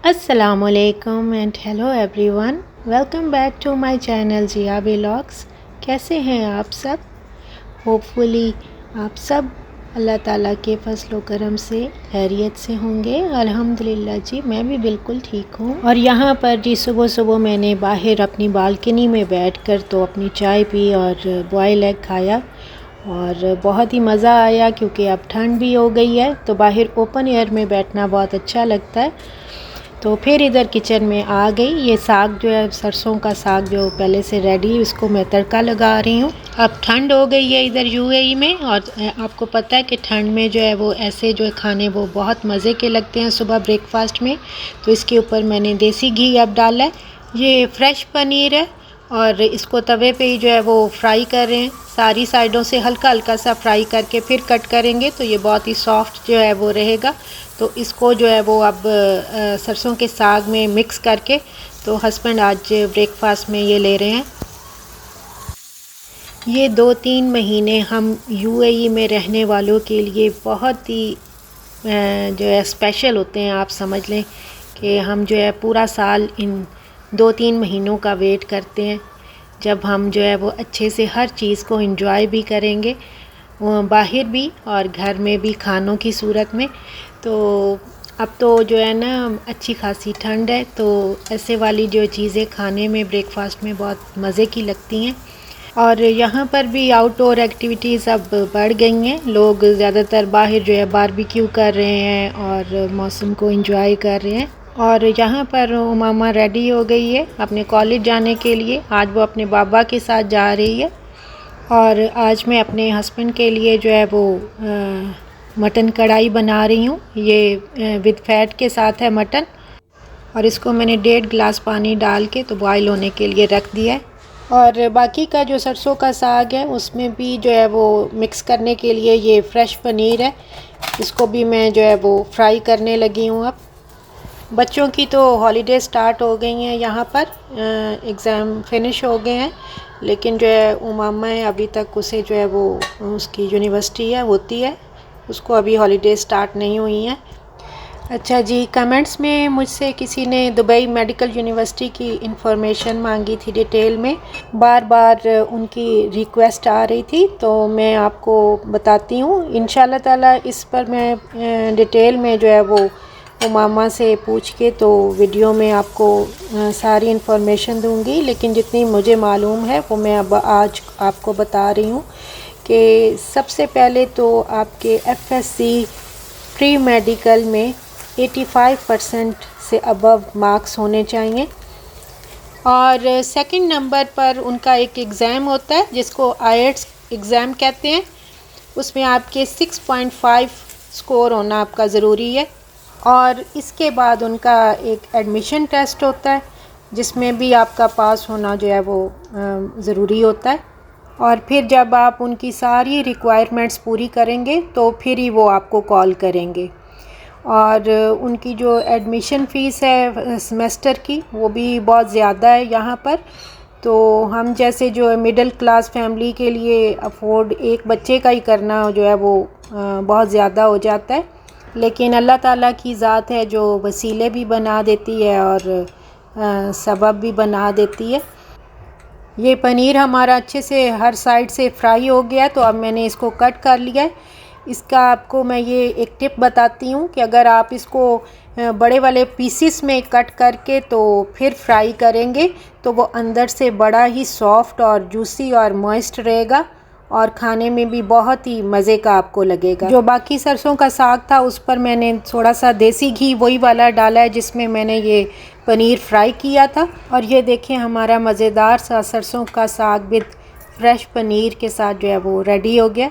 अस्सलामुअलैकुम and hello everyone, welcome back to my channel Jiya vlogs. कैसे हैं आप सब? होपफुली आप सब अल्लाह ताला के फजल करम से खैरियत से होंगे। अल्हम्दुलिल्लाह जी, मैं भी बिल्कुल ठीक हूँ। और यहाँ पर जी सुबह सुबह मैंने बाहर अपनी बालकनी में बैठकर तो अपनी चाय पी और बॉयल एग खाया और बहुत ही मज़ा आया, क्योंकि अब ठंड भी हो गई है तो बाहर ओपन एयर में बैठना बहुत अच्छा लगता है। तो फिर इधर किचन में आ गई। ये साग जो है, सरसों का साग जो पहले से रेडी, इसको मैं तड़का लगा रही हूँ। अब ठंड हो गई है इधर यूएई में, और आपको पता है कि ठंड में जो है वो ऐसे जो खाने वो बहुत मज़े के लगते हैं सुबह ब्रेकफास्ट में। तो इसके ऊपर मैंने देसी घी अब डाला है। ये फ्रेश पनीर है और इसको तवे पे ही जो है वो फ्राई कर रहे हैं। सारी साइडों से हल्का हल्का सा फ्राई करके फिर कट करेंगे तो ये बहुत ही सॉफ्ट जो है वो रहेगा। तो इसको जो है वो अब सरसों के साग में मिक्स करके तो हस्बैंड आज ब्रेकफास्ट में ये ले रहे हैं। ये 2-3 महीने हम यूएई में रहने वालों के लिए बहुत ही जो है स्पेशल होते हैं। आप समझ लें कि हम जो है पूरा साल इन 2-3 महीनों का वेट करते हैं, जब हम जो है वो अच्छे से हर चीज़ को एंजॉय भी करेंगे, बाहर भी और घर में भी खानों की सूरत में। तो अब तो जो है ना अच्छी खासी ठंड है, तो ऐसे वाली जो चीज़ें खाने में ब्रेकफास्ट में बहुत मज़े की लगती हैं। और यहाँ पर भी आउटडोर एक्टिविटीज़ अब बढ़ गई हैं। लोग ज़्यादातर बाहर जो है बारबेक्यू कर रहे हैं और मौसम को एंजॉय कर रहे हैं। और यहाँ पर उमामा रेडी हो गई है अपने कॉलेज जाने के लिए। आज वो अपने बाबा के साथ जा रही है। और आज मैं अपने हस्बैंड के लिए जो है वो मटन कढ़ाई बना रही हूँ। ये विद फैट के साथ है मटन, और इसको मैंने 1.5 गिलास पानी डाल के तो बॉयल होने के लिए रख दिया है। और बाकी का जो सरसों का साग है उसमें भी जो है वो मिक्स करने के लिए ये फ्रेश पनीर है, इसको भी मैं जो है वो फ्राई करने लगी हूँ। अब बच्चों की तो हॉलीडे स्टार्ट हो गई हैं, यहाँ पर एग्ज़ाम फिनिश हो गए हैं, लेकिन जो है उमामा है अभी तक उसे जो है वो उसकी यूनिवर्सिटी है होती है, उसको अभी हॉलीडे स्टार्ट नहीं हुई हैं। अच्छा जी, कमेंट्स में मुझसे किसी ने दुबई मेडिकल यूनिवर्सिटी की इंफॉर्मेशन मांगी थी डिटेल में। बार बार उनकी रिक्वेस्ट आ रही थी, तो मैं आपको बताती हूँ इंशाल्लाह ताला। इस पर मैं डिटेल में जो है वो उमामा से पूछ के तो वीडियो में आपको सारी इंफॉर्मेशन दूँगी, लेकिन जितनी मुझे मालूम है वो मैं अब आज आपको बता रही हूँ कि सबसे पहले तो आपके एफएससी प्री मेडिकल में 85% से अबव मार्क्स होने चाहिए। और सेकंड नंबर पर उनका एक एग्ज़ाम होता है जिसको आईएलटीएस एग्ज़ाम कहते हैं, उसमें आपके 6.5 स्कोर होना आपका ज़रूरी है। और इसके बाद उनका एक एडमिशन टेस्ट होता है जिसमें भी आपका पास होना जो है वो ज़रूरी होता है। और फिर जब आप उनकी सारी रिक्वायरमेंट्स पूरी करेंगे तो फिर ही वो आपको कॉल करेंगे। और उनकी जो एडमिशन फ़ीस है सेमेस्टर की वो भी बहुत ज़्यादा है यहाँ पर। तो हम जैसे जो मिडिल क्लास फैमिली के लिए अफोर्ड एक बच्चे का ही करना जो है वो बहुत ज़्यादा हो जाता है, लेकिन अल्लाह ताला की ज़ात है जो वसीले भी बना देती है और सबब भी बना देती है। ये पनीर हमारा अच्छे से हर साइड से फ्राई हो गया, तो अब मैंने इसको कट कर लिया है। इसका आपको मैं ये एक टिप बताती हूँ कि अगर आप इसको बड़े वाले पीसेस में कट करके तो फिर फ्राई करेंगे तो वो अंदर से बड़ा ही सॉफ्ट और जूसी और मॉइस्ट रहेगा और खाने में भी बहुत ही मज़े का आपको लगेगा। जो बाकी सरसों का साग था उस पर मैंने थोड़ा सा देसी घी वही वाला डाला है जिसमें मैंने ये पनीर फ्राई किया था। और ये देखें हमारा मज़ेदार सा सरसों का साग विद फ्रेश पनीर के साथ जो है वो रेडी हो गया।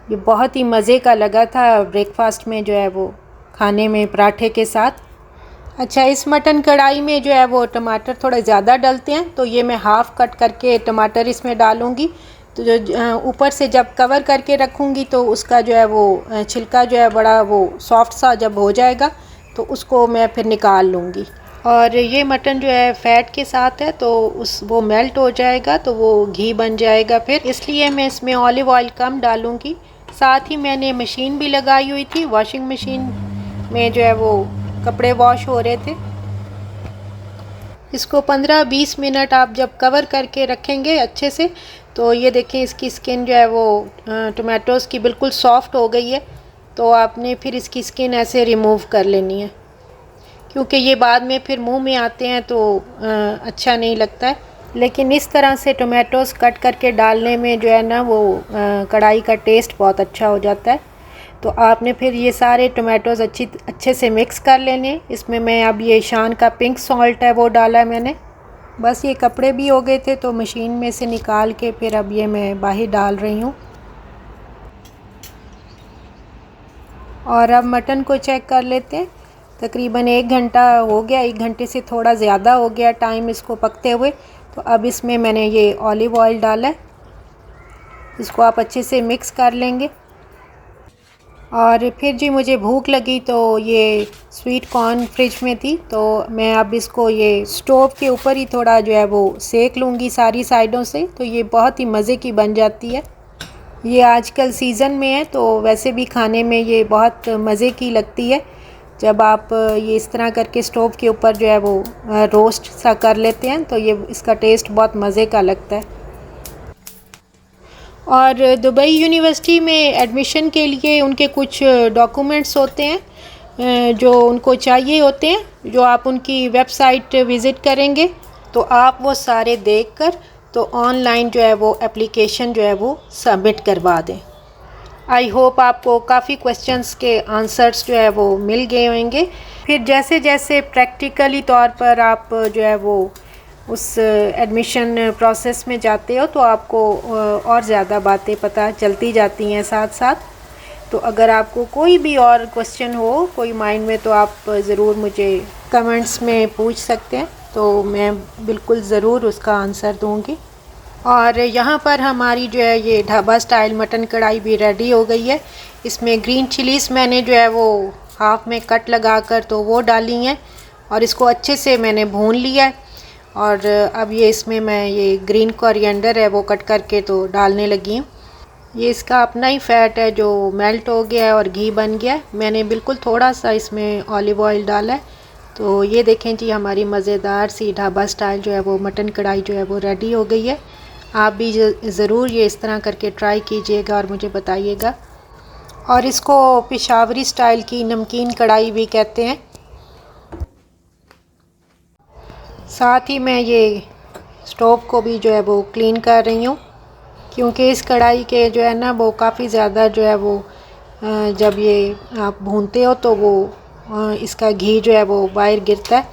ये बहुत ही मज़े का लगा था ब्रेकफास्ट में जो है वो खाने में पराठे के साथ। अच्छा, इस मटन कढ़ाई में जो है वो टमाटर थोड़ा ज़्यादा डलते हैं, तो ये मैं हाफ़ कट करके टमाटर इसमें डालूँगी। तो जो ऊपर से जब कवर करके रखूँगी तो उसका जो है वो छिलका जो है बड़ा वो सॉफ्ट सा जब हो जाएगा तो उसको मैं फिर निकाल लूँगी। और ये मटन जो है फ़ैट के साथ है तो वो मेल्ट हो जाएगा तो वो घी बन जाएगा फिर, इसलिए मैं इसमें ऑलिव ऑयल कम डालूँगी। साथ ही मैंने मशीन भी लगाई हुई थी, वॉशिंग मशीन में जो है वो कपड़े वॉश हो रहे थे। इसको 15-20 मिनट आप जब कवर करके रखेंगे अच्छे से, तो ये देखें इसकी स्किन जो है वो टमाटोज़ की बिल्कुल सॉफ़्ट हो गई है। तो आपने फिर इसकी स्किन ऐसे रिमूव कर लेनी है, क्योंकि ये बाद में फिर मुंह में आते हैं तो अच्छा नहीं लगता है। लेकिन इस तरह से टमाटोज़ कट करके डालने में जो है ना वो कढ़ाई का टेस्ट बहुत अच्छा हो जाता है। तो आपने फिर ये सारे टमाटोज़ अच्छे से मिक्स कर लेने। इसमें मैं अब ये शान का पिंक सॉल्ट है वो डाला है मैंने। बस ये कपड़े भी हो गए थे तो मशीन में से निकाल के फिर अब ये मैं बाहर डाल रही हूँ। और अब मटन को चेक कर लेते हैं। तकरीबन 1 घंटा हो गया, 1 घंटे से थोड़ा ज़्यादा हो गया टाइम इसको पकते हुए। तो अब इसमें मैंने ये ऑलिव ऑयल डाला है, इसको आप अच्छे से मिक्स कर लेंगे। और फिर जी मुझे भूख लगी तो ये स्वीट कॉर्न फ्रिज में थी, तो मैं अब इसको ये स्टोव के ऊपर ही थोड़ा जो है वो सेक लूँगी सारी साइडों से, तो ये बहुत ही मज़े की बन जाती है। ये आजकल सीज़न में है तो वैसे भी खाने में ये बहुत मज़े की लगती है। जब आप ये इस तरह करके स्टोव के ऊपर जो है वो रोस्ट सा कर लेते हैं तो ये इसका टेस्ट बहुत मज़े का लगता है। और दुबई यूनिवर्सिटी में एडमिशन के लिए उनके कुछ डॉक्यूमेंट्स होते हैं जो उनको चाहिए होते हैं, जो आप उनकी वेबसाइट विज़िट करेंगे तो आप वो सारे देखकर तो ऑनलाइन जो है वो एप्लीकेशन जो है वो सबमिट करवा दें। आई होप आपको काफ़ी क्वेश्चंस के आंसर्स जो है वो मिल गए होंगे। फिर जैसे जैसे प्रैक्टिकली तौर पर आप जो है वो उस एडमिशन प्रोसेस में जाते हो तो आपको और ज़्यादा बातें पता चलती जाती हैं साथ साथ। तो अगर आपको कोई भी और क्वेश्चन हो कोई माइंड में तो आप ज़रूर मुझे कमेंट्स में पूछ सकते हैं, तो मैं बिल्कुल ज़रूर उसका आंसर दूँगी। और यहाँ पर हमारी जो है ये ढाबा स्टाइल मटन कढ़ाई भी रेडी हो गई है। इसमें ग्रीन चिलीज़ मैंने जो है वो हाफ़ में कट लगा कर तो वो डाली हैं और इसको अच्छे से मैंने भून लिया है। और अब ये इसमें मैं ये ग्रीन कोरिएंडर है वो कट करके तो डालने लगी हूँ। ये इसका अपना ही फ़ैट है जो मेल्ट हो गया है और घी बन गया है। मैंने बिल्कुल थोड़ा सा इसमें ऑलिव ऑयल डाला है। तो ये देखें जी हमारी मज़ेदार सी ढाबा स्टाइल जो है वो मटन कढ़ाई जो है वो रेडी हो गई है। आप भी ज़रूर ये इस तरह करके ट्राई कीजिएगा और मुझे बताइएगा। और इसको पेशावरी स्टाइल की नमकीन कढ़ाई भी कहते हैं। साथ ही मैं ये स्टोव को भी जो है वो क्लीन कर रही हूँ, क्योंकि इस कढ़ाई के जो है ना वो काफ़ी ज़्यादा जो है वो जब ये आप भूनते हो तो वो इसका घी जो है वो बाहर गिरता है।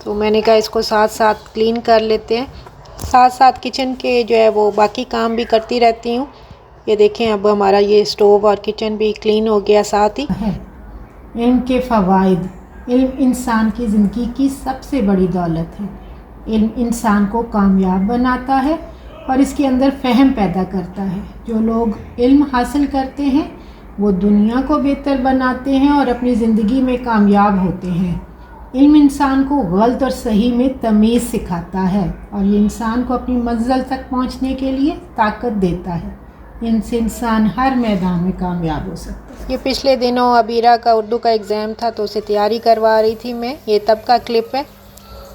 तो मैंने कहा इसको साथ साथ क्लीन कर लेते हैं। साथ साथ किचन के जो है वो बाकी काम भी करती रहती हूँ। ये देखें अब हमारा ये स्टोव और किचन भी क्लीन हो गया। साथ ही इल्म के फ़वाइद। इल्म इंसान की ज़िंदगी की सबसे बड़ी दौलत है। इल्म इंसान को कामयाब बनाता है और इसके अंदर फ़हम पैदा करता है। जो लोग इल्म हासिल करते हैं वो दुनिया को बेहतर बनाते हैं और अपनी ज़िंदगी में कामयाब होते हैं। इल्म इंसान को गलत और सही में तमीज़ सिखाता है और ये इंसान को अपनी मंजिल तक पहुंचने के लिए ताकत देता है। इनसे इंसान हर मैदान में कामयाब हो सकता है। ये पिछले दिनों अबीरा का उर्दू का एग्ज़ाम था तो उसे तैयारी करवा रही थी मैं। ये तब का क्लिप है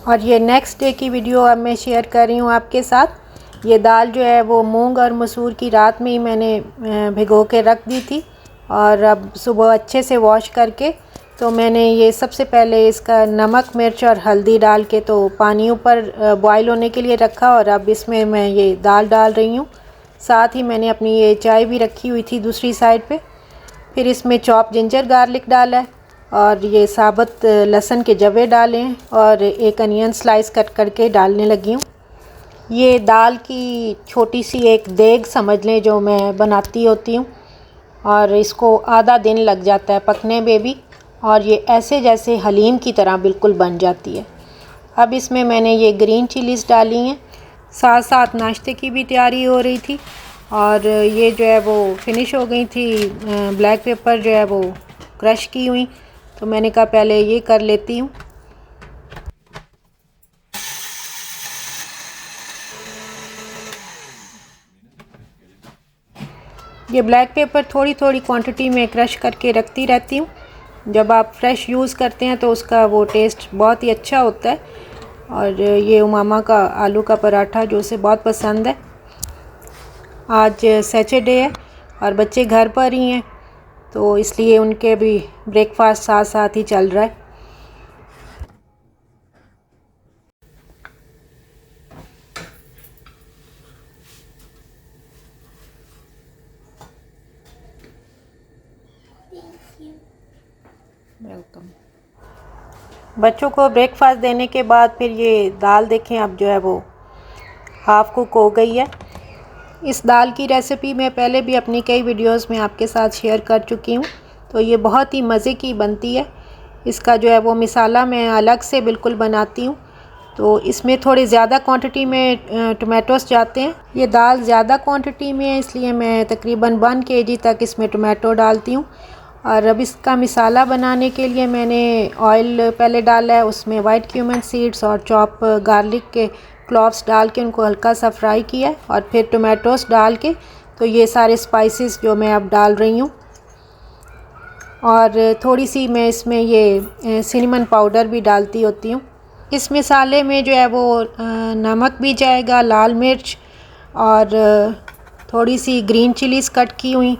और ये नेक्स्ट डे की वीडियो अब मैं शेयर कर रही हूँ आपके साथ। ये दाल जो है वो मूंग और मसूर की रात में ही मैंने भिगो के रख दी थी और अब सुबह अच्छे से वॉश करके तो मैंने ये सबसे पहले इसका नमक मिर्च और हल्दी डाल के तो पानी ऊपर बॉईल होने के लिए रखा और अब इसमें मैं ये दाल डाल रही हूँ। साथ ही मैंने अपनी ये चाय भी रखी हुई थी दूसरी साइड पे। फिर इसमें चॉप जिंजर गार्लिक डाला है और ये साबुत लहसुन के जवे डाले हैं और एक अनियन स्लाइस कट करके डालने लगी हूँ। ये दाल की छोटी सी एक देग समझ लें जो मैं बनाती होती हूँ और इसको आधा दिन लग जाता है पकने में भी और ये ऐसे जैसे हलीम की तरह बिल्कुल बन जाती है। अब इसमें मैंने ये ग्रीन चिलीज़ डाली हैं। साथ साथ नाश्ते की भी तैयारी हो रही थी और ये जो है वो फिनिश हो गई थी। ब्लैक पेपर जो है वो क्रश की हुई, तो मैंने कहा पहले ये कर लेती हूँ। ये ब्लैक पेपर थोड़ी थोड़ी क्वांटिटी में क्रश करके रखती रहती हूँ। जब आप फ्रेश यूज़ करते हैं तो उसका वो टेस्ट बहुत ही अच्छा होता है। और ये उमामा का आलू का पराठा जो उसे बहुत पसंद है। आज सैटरडे है और बच्चे घर पर ही हैं, तो इसलिए उनके भी ब्रेकफास्ट साथ साथ ही चल रहा है। वेलकम। बच्चों को ब्रेकफास्ट देने के बाद फिर ये दाल देखें अब जो है वो हाफ़ कुक हो गई है। इस दाल की रेसिपी मैं पहले भी अपनी कई वीडियोस में आपके साथ शेयर कर चुकी हूँ, तो ये बहुत ही मज़े की बनती है। इसका जो है वो मिसाला मैं अलग से बिल्कुल बनाती हूँ, तो इसमें थोड़ी ज़्यादा क्वांटिटी में टमाटोस जाते हैं। ये दाल ज़्यादा क्वांटिटी में है, इसलिए मैं तकरीबन 1 kg तक इसमें टमाटो डालती हूँ। और अब इसका मिसाला बनाने के लिए मैंने ऑयल पहले डाला है, उसमें वाइट क्यूमन सीड्स और चॉप गार्लिक के क्लॉव्स डाल के उनको हल्का सा फ्राई किया और फिर टमाटोस डाल के तो ये सारे स्पाइसेस जो मैं अब डाल रही हूँ। और थोड़ी सी मैं इसमें ये सिनेमन पाउडर भी डालती होती हूँ। इस मिसाले में जो है वो नमक भी जाएगा, लाल मिर्च और थोड़ी सी ग्रीन चिलीज़ कट की हुई,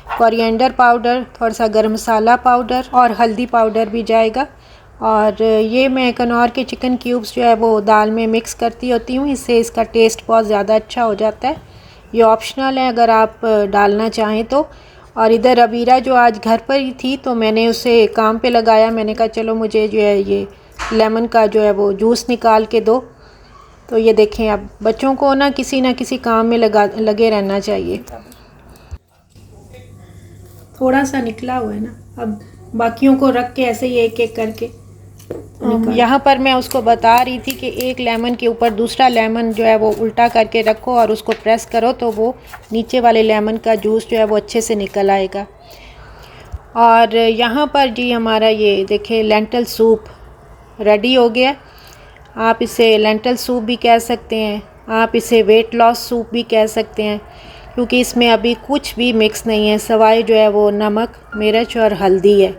कोरिएंडर पाउडर, थोड़ा सा गरम मसाला पाउडर और हल्दी पाउडर भी जाएगा। और ये मैं कनौर के चिकन क्यूब्स जो है वो दाल में मिक्स करती होती हूँ, इससे इसका टेस्ट बहुत ज़्यादा अच्छा हो जाता है। ये ऑप्शनल है अगर आप डालना चाहें तो। और इधर अबीरा जो आज घर पर ही थी तो मैंने उसे काम पे लगाया। मैंने कहा चलो मुझे जो है ये लेमन का जो है वो जूस निकाल के दो। तो ये देखें, अब बच्चों को ना किसी काम में लगे रहना चाहिए। थोड़ा सा निकला हुआ है ना, अब बाकियों को रख के ऐसे ही एक एक करके यहाँ पर मैं उसको बता रही थी कि एक लेमन के ऊपर दूसरा लेमन जो है वो उल्टा करके रखो और उसको प्रेस करो तो वो नीचे वाले लेमन का जूस जो है वो अच्छे से निकल आएगा। और यहाँ पर जी हमारा ये देखिए लेंटल सूप रेडी हो गया। आप इसे लेंटल सूप भी कह सकते हैं, आप इसे वेट लॉस सूप भी कह सकते हैं, क्योंकि इसमें अभी कुछ भी मिक्स नहीं है सवाए जो है वो नमक, मिर्च और हल्दी है।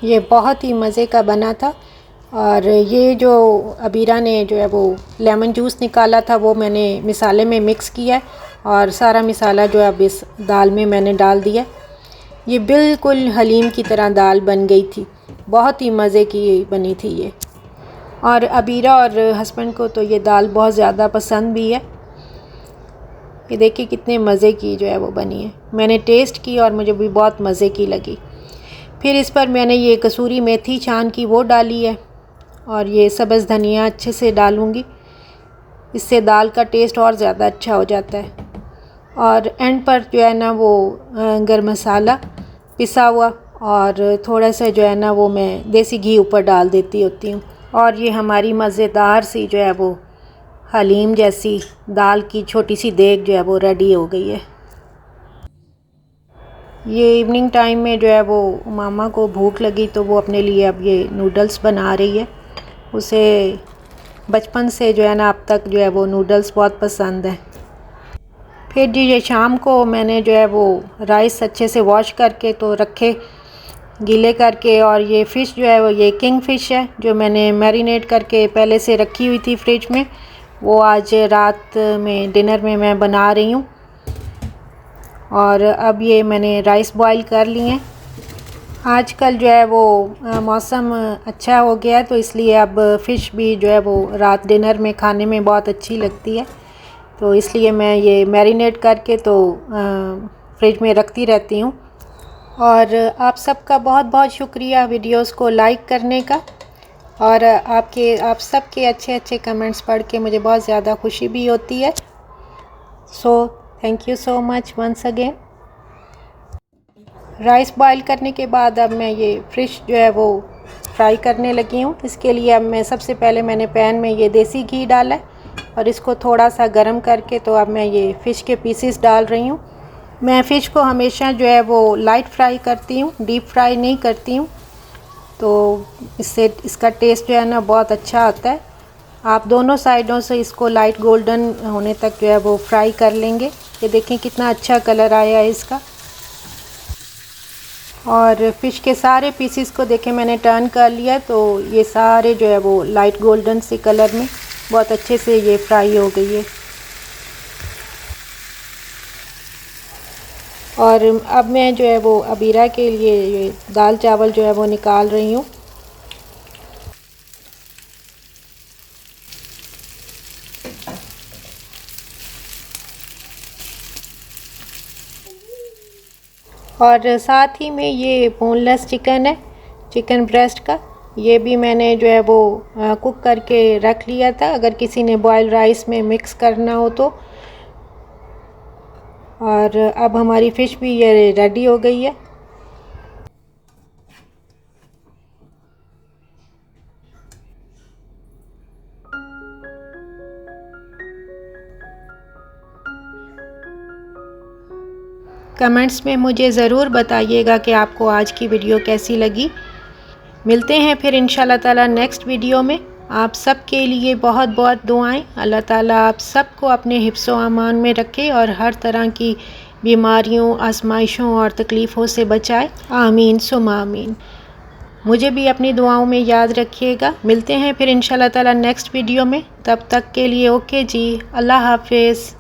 ये बहुत ही मज़े का बना था। और ये जो अबीरा ने जो है वो लेमन जूस निकाला था वो मैंने मिसाले में मिक्स किया और सारा मिसाला जो अब इस दाल में मैंने डाल दिया। ये बिल्कुल हलीम की तरह दाल बन गई थी, बहुत ही मज़े की बनी थी ये। और अबीरा और हस्बैंड को तो ये दाल बहुत ज़्यादा पसंद भी है। ये देखिए कितने मज़े की जो है वो बनी है। मैंने टेस्ट की और मुझे भी बहुत मज़े की लगी। फिर इस पर मैंने ये कसूरी मेथी छान की वो डाली है और ये सब्ज़ धनिया अच्छे से डालूँगी, इससे दाल का टेस्ट और ज़्यादा अच्छा हो जाता है। और एंड पर जो है ना वो गरम मसाला पिसा हुआ और थोड़ा सा जो है ना वो मैं देसी घी ऊपर डाल देती होती हूँ। और ये हमारी मज़ेदार सी जो है वो हलीम जैसी दाल की छोटी सी देग जो है वो रेडी हो गई है। ये इवनिंग टाइम में जो है वो मामा को भूख लगी तो वो अपने लिए अब ये नूडल्स बना रही है। उसे बचपन से जो है ना अब तक जो है वो नूडल्स बहुत पसंद है। फिर जी ये शाम को मैंने जो है वो राइस अच्छे से वॉश करके तो रखे गीले करके, और ये फ़िश जो है वो ये किंग फ़िश है जो मैंने मैरिनेट करके पहले से रखी हुई थी फ्रिज में, वो आज रात में डिनर में मैं बना रही हूँ। और अब ये मैंने राइस बॉईल कर लिए हैं। आजकल जो है वो मौसम अच्छा हो गया है तो इसलिए अब फ़िश भी जो है वो रात डिनर में खाने में बहुत अच्छी लगती है, तो इसलिए मैं ये मैरिनेट करके तो फ्रिज में रखती रहती हूँ। और आप सबका बहुत बहुत शुक्रिया वीडियोस को लाइक करने का, और आप सबके अच्छे अच्छे कमेंट्स पढ़ के मुझे बहुत ज़्यादा खुशी भी होती है। So thank you so much once again. Rice boil करने के बाद अब मैं ये फ़िश जो है वो फ्राई करने लगी हूँ। इसके लिए अब मैं सबसे पहले मैंने पैन में ये देसी घी डाला है और इसको थोड़ा सा गर्म करके तो अब मैं ये फ़िश के पीसेस डाल रही हूँ। मैं फ़िश को हमेशा जो है वो लाइट फ्राई करती हूँ, डीप फ्राई नहीं करती हूँ, तो इससे इसका टेस्ट जो है ना बहुत अच्छा आता है। आप दोनों साइडों से इसको लाइट गोल्डन होने तक जो है वो फ्राई कर लेंगे ये देखें कितना अच्छा कलर आया है इसका। और फ़िश के सारे पीसेस को देखें मैंने टर्न कर लिया, तो ये सारे जो है वो लाइट गोल्डन से कलर में बहुत अच्छे से ये फ्राई हो गई है। और अब मैं जो है वो अबीरा के लिए ये दाल चावल जो है वो निकाल रही हूँ। और साथ ही में ये बोनलेस चिकन है, चिकन ब्रेस्ट का, ये भी मैंने जो है वो कुक करके रख लिया था, अगर किसी ने बॉयल राइस में मिक्स करना हो तो। और अब हमारी फ़िश भी ये रेडी हो गई है। कमेंट्स में मुझे ज़रूर बताइएगा कि आपको आज की वीडियो कैसी लगी। मिलते हैं फिर इंशाल्लाह ताला नेक्स्ट वीडियो में। आप सब के लिए बहुत बहुत दुआएं। अल्लाह ताला आप सबको अपने हिफ्ज़ व अमान में रखे और हर तरह की बीमारियों, आजमाइशों और तकलीफ़ों से बचाए। आमीन सुम्मा आमीन। मुझे भी अपनी दुआओं में याद रखिएगा। मिलते हैं फिर इंशाल्लाह ताला नेक्स्ट वीडियो में। तब तक के लिए ओके जी, अल्लाह हाफिज़।